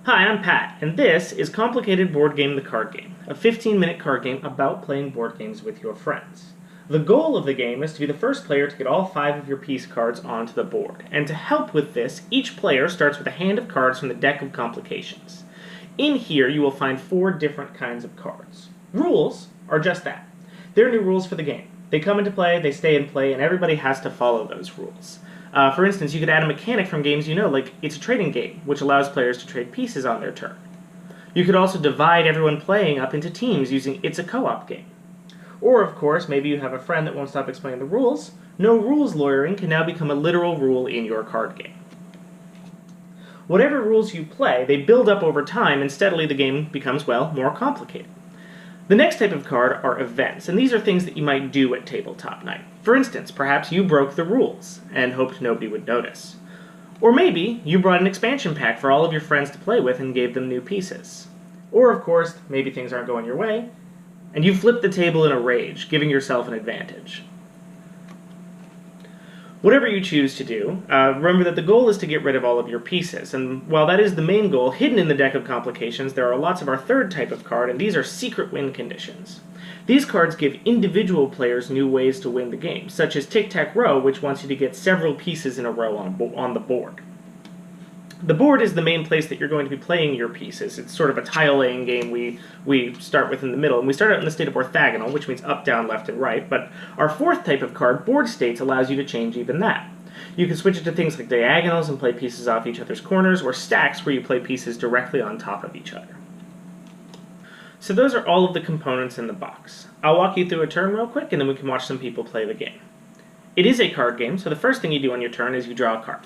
Hi, I'm Pat, and this is Complicated Board Game the Card Game, a 15-minute card game about playing board games with your friends. The goal of the game is to be the first player to get all 5 of your piece cards onto the board, and to help with this, each player starts with a hand of cards from the deck of complications. In here, you will find 4 different kinds of cards. Rules are just that. They're new rules for the game. They come into play, they stay in play, and everybody has to follow those rules. For instance, you could add a mechanic from games you know, like it's a trading game, which allows players to trade pieces on their turn. You could also divide everyone playing up into teams using It's a Co-op Game. Or, of course, maybe you have a friend that won't stop explaining the rules. No rules lawyering can now become a literal rule in your card game. Whatever rules you play, they build up over time, and steadily the game becomes, well, more complicated. The next type of card are events, and these are things that you might do at tabletop night. For instance, perhaps you broke the rules and hoped nobody would notice. Or maybe you brought an expansion pack for all of your friends to play with and gave them new pieces. Or, of course, maybe things aren't going your way, and you flip the table in a rage, giving yourself an advantage. Whatever you choose to do, remember that the goal is to get rid of all of your pieces, and while that is the main goal, hidden in the deck of complications, there are lots of our third type of card, and these are secret win conditions. These cards give individual players new ways to win the game, such as Tic-Tac-Row, which wants you to get several pieces in a row on the board. The board is the main place that you're going to be playing your pieces. It's sort of a tile-laying game we start with in the middle, and we start out in the state of orthogonal, which means up, down, left, and right, but our fourth type of card, board states, allows you to change even that. You can switch it to things like diagonals and play pieces off each other's corners, or stacks where you play pieces directly on top of each other. So those are all of the components in the box. I'll walk you through a turn real quick, and then we can watch some people play the game. It is a card game, so the first thing you do on your turn is you draw a card.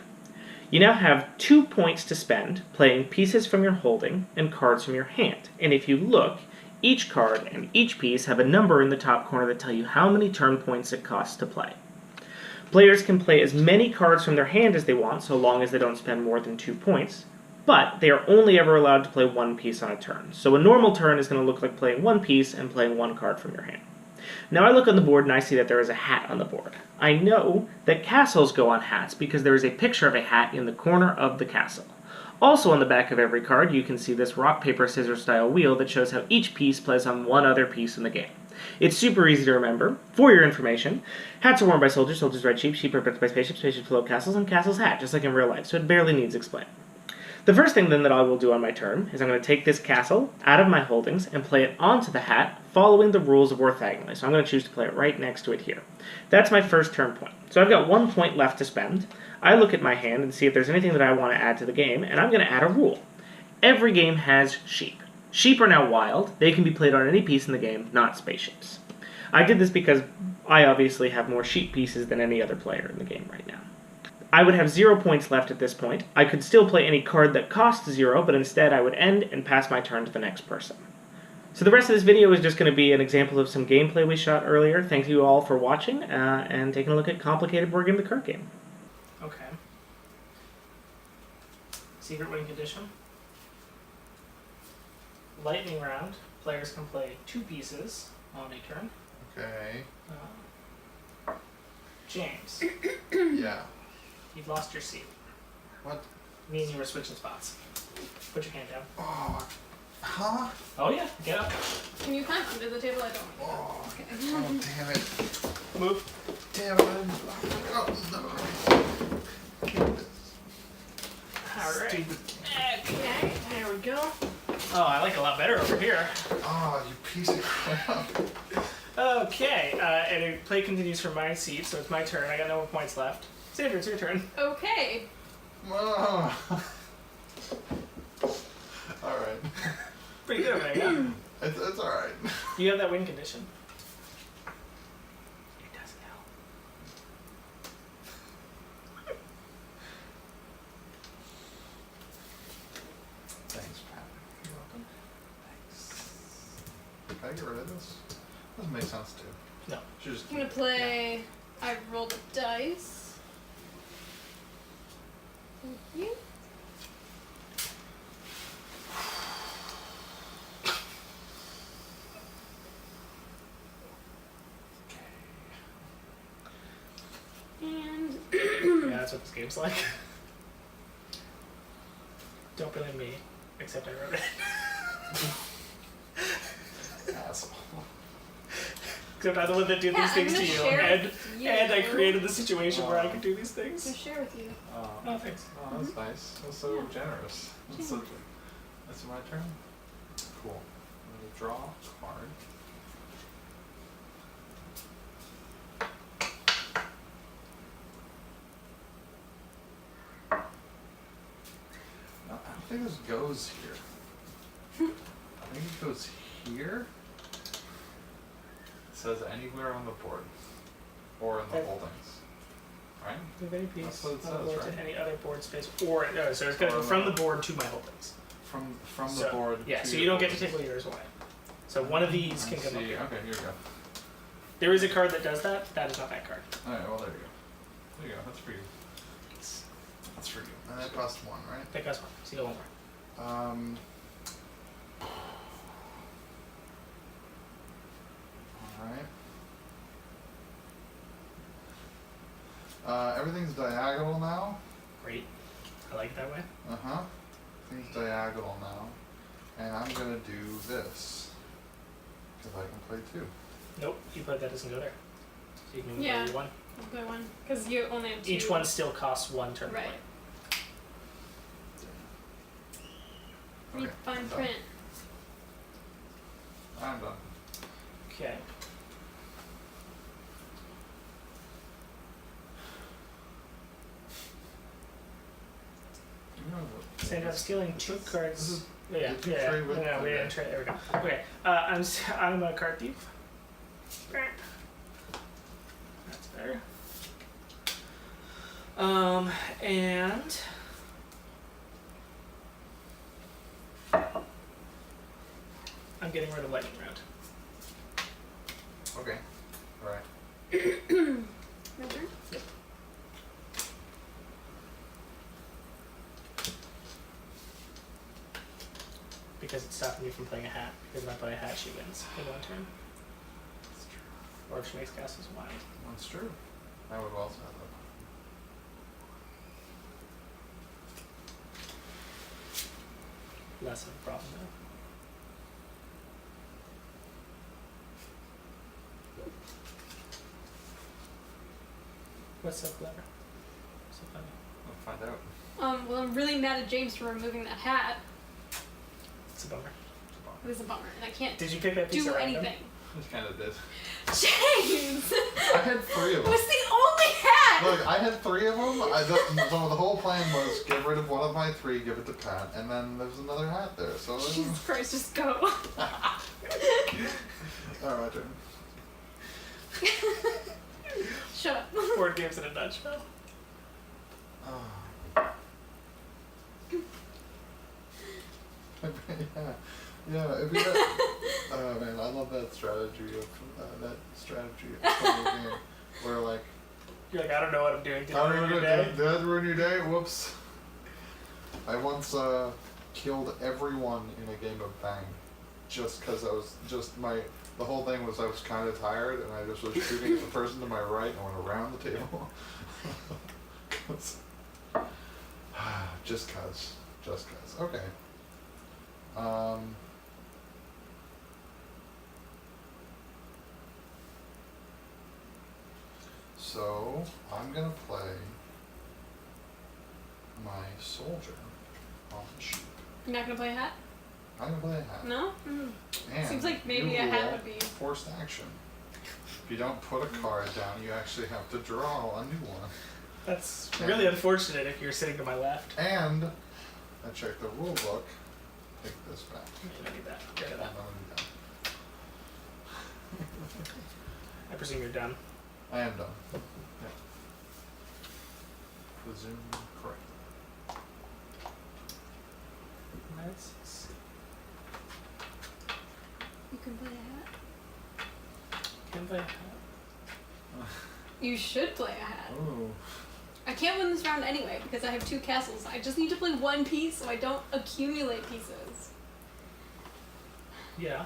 You now have 2 points to spend playing pieces from your holding and cards from your hand. And if you look, each card and each piece have a number in the top corner that tell you how many turn points it costs to play. Players can play as many cards from their hand as they want, so long as they don't spend more than 2 points, but they are only ever allowed to play 1 piece on a turn. So a normal turn is going to look like playing 1 piece and playing 1 card from your hand. Now I look on the board and I see that there is a hat on the board. I know that castles go on hats because there is a picture of a hat in the corner of the castle. Also on the back of every card you can see this rock, paper, scissors style wheel that shows how each piece plays on one other piece in the game. It's super easy to remember. For your information, hats are worn by soldiers, soldiers ride sheep, sheep are built by spaceships, spaceships float castles, and castles hat, just like in real life, so it barely needs explaining. The first thing then that I will do on my turn is I'm going to take this castle out of my holdings and play it onto the hat, following the rules of orthogonally. So I'm going to choose to play it right next to it here. That's my first turn point. So I've got 1 point left to spend. I look at my hand and see if there's anything that I want to add to the game, and I'm going to add a rule. Every game has sheep. Sheep are now wild. They can be played on any piece in the game, not spaceships. I did this because I obviously have more sheep pieces than any other player in the game right now. I would have 0 points left at this point. I could still play any card that costs 0, but instead I would end and pass my turn to the next person. So the rest of this video is just going to be an example of some gameplay we shot earlier. Thank you all for watching and taking a look at Complicated Board Game the Card Game. Okay. Secret win condition. Lightning round. Players can play 2 pieces on a turn. Okay. James. Yeah. You've lost your seat. What? Me and you were switching spots. Put your hand down. Oh. Huh? Oh yeah, get up. Can you climb under the table? I don't. Oh. Okay. Oh, damn it. Move. Damn it. Oh, no. Alright. Stupid. Okay, there we go. Oh, I like it a lot better over here. Oh, you piece of crap. Okay, and the play continues from my seat, so it's my turn. I got no more points left. Sandra, it's your turn. Okay. Oh. Alright. Pretty good over there, yeah? It's alright. You have that win condition. It doesn't help. Thanks, Pat. You're welcome. Thanks. Can I get rid of this? Doesn't make sense too. No. Should just I'm gonna play. I rolled a dice. Thank you. And Yeah, that's what this game's like. Don't blame me. Except I wrote it. Asshole. Except I'm the one that did Yeah, these things I'm to gonna you, share and with you. and I created the situation where I could do these I'm things. gonna share with you. Oh, thanks. Oh, that's nice. That's so Yeah. generous. That's so. That's my turn. Cool. I'm gonna draw a card. No, I don't think this goes here. I think it goes here. It says anywhere on the board. Or in the Okay. holdings. Right? Move any piece That's what it on the says, board right? to any other board space, or no, so it's gonna go from the board to my holdings. From the So, board. Yeah, to so your you don't get to holdings. take yours away. So one of these can I come up see. here. Okay, here we go. There is a card that does that. That is not that card. Alright, well there you go. There you go, that's for you. That's for you. And that costs 1, right? That costs one. So you get one more. Alright. Everything's diagonal now. Great. I like it that way. Uh-huh. Everything's diagonal now. And I'm gonna do this. Because I can play 2. Nope. You put that doesn't go there. So you can move Yeah. your one. Good one. Because you only have 2. Each one still costs 1 turn to Right. play. Read Okay, fine I'm done. print. I'm done. Okay. You know what? Sandra, I'm stealing 2 This is- cards. this is- Yeah, did you yeah. trade with No, we okay. didn't trade. There we go. Okay. I'm a card thief. That's better. And I'm getting rid of lightning round. Okay. Alright. My turn? Yep. Because it's stopping me from playing a hat. Because if I play a hat, she wins in 1 turn. That's true. Or if she makes castles wild. That's true. I would also have that. Less of a problem though. What's so clever? So funny. I'll find out. Well, I'm really mad at James for removing that hat. It's a bummer. It was a bummer, and I can't Did you pick that piece do at random? anything. Just kind of did. James! I had 3 of It them. was the only hat! Look, I had 3 of them. So the whole plan was get rid of one of my 3, give it to Pat, and then there was another hat there. So Jesus Christ, just go. Alright, my turn. Shut up. Board games in a nutshell. Yeah. If you had, oh man, I love that strategy of playing a game where like You're like, I don't know what I'm doing. Did I I don't ruin your know, day? did that ruin your day? Whoops. I once killed everyone in a game of Bang, just because I was the whole thing was I was kind of tired and I just was shooting at the person to my right and went around the table. Just cause. Okay. So I'm gonna play my soldier on the sheep. You're not gonna play a hat? I'm gonna play a hat. No? Mm. And Seems like maybe you a hat roll would be- forced action. If you don't put a card down, you actually have to draw a new one. That's really unfortunate if you're sitting to my left. And I checked the rule book. Take this back. You don't need that. Get rid of And that. I'm gonna be done. I presume you're done. I am done. Yeah. Presume correct. Let's see. You can play a hat? Can play a hat. You should play a hat. Oh. I can't win this round anyway because I have 2 castles. I just need to play 1 piece so I don't accumulate pieces. Yeah.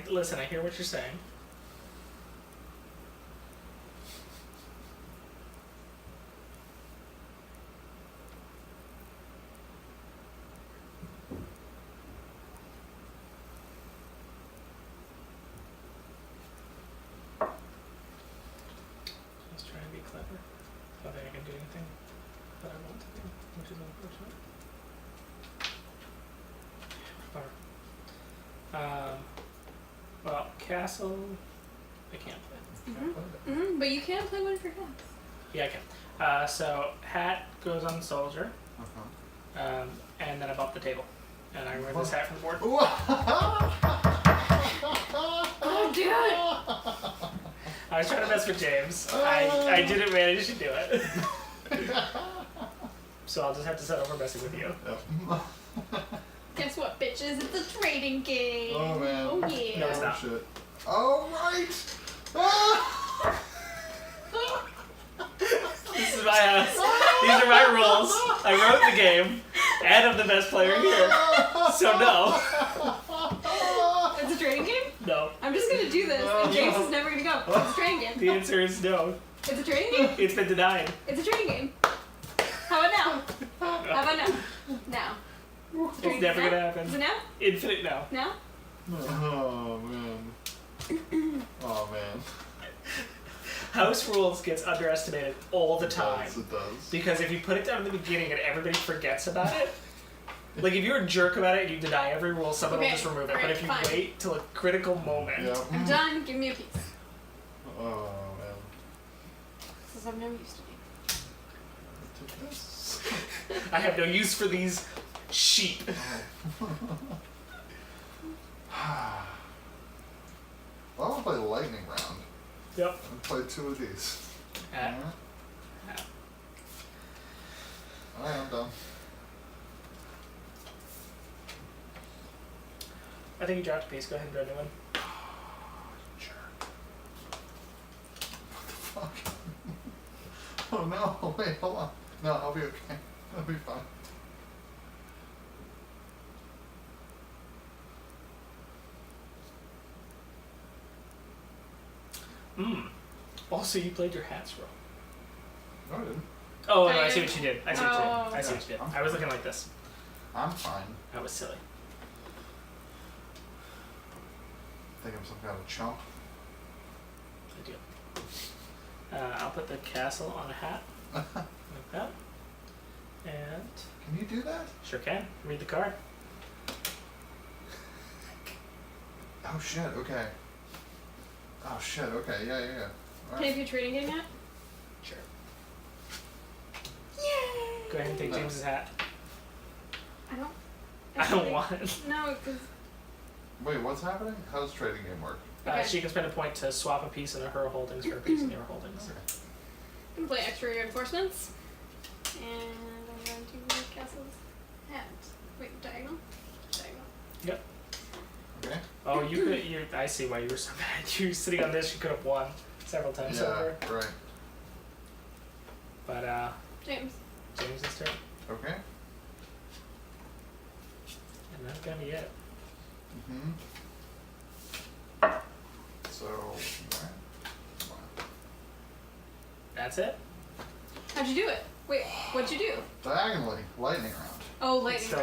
Listen, I hear what you're saying. is unfortunate. Well, castle, I can't play. But you can play one for him. Yeah, I can. So hat goes on the soldier, and then above the table, and I remove this hat from the board. Oh, do it! I was trying to mess with James. I didn't manage to do it. So I'll just have to settle for messing with you. Yep. Guess what, bitches? It's a trading game. Oh man. Oh yeah. No, it's not. Shit. Oh right. This is my house. These are my rules. I wrote the game, and I'm the best player here. So no. It's a trading game? No. I'm just gonna do this, and James is never gonna go. It's a trading game. The answer is no. It's a trading game? It's been denied. It's a trading game. How about now? How about now? Now. It's never now? gonna happen. Is it now? Infinite no. Now? Oh man. Oh man. House rules gets underestimated all the time. It does. Because if you put it down in the beginning and everybody forgets about it, like if you're a jerk about it and you deny every rule, someone will just remove it. But if you wait till a critical moment, Yeah. I'm done. Give me a piece. Oh man. This is I'm no use to me. Take this. I have no use for these sheep. Well, I want to play the lightning round. Yep. And play 2 of these. Alright, I'm done. I think you dropped a piece. Go ahead and draw a new one. Jerk. What the fuck? Oh no, wait, hold on. No, I'll be okay. I'll be fine. Also, you played your hats wrong. No, I didn't. Oh, no, I see what you did. I see what you Oh. did. I see what you did. I was looking like this. I'm fine. That was silly. I think I'm some kind of chump. I do. I'll put the castle on a hat. Like that. And... Can you do that? Sure can. Read the card. Oh shit, okay. Oh shit, okay, yeah. All Can I be a trading game yet? Sure. Yay! Go ahead and take No. James's hat. I don't. I don't want it. No, because. Wait, what's happening? How does trading game work? Okay. She can spend a point to swap a piece in her holdings for a piece in your holdings. Okay. I'm gonna play extra reinforcements. And I'm going to move castles. Hat. Wait, diagonal? Diagonal. Yep. Okay. Oh, you could. I see why you were so bad. You were sitting on this. You could have won several times over. Yeah, right. But James. James's turn, Okay. and that's gonna be it. Mm-hmm. So, alright. That's it. How'd you do it? Wait, what'd you do? Diagonally, lightning round. Oh, lightning. So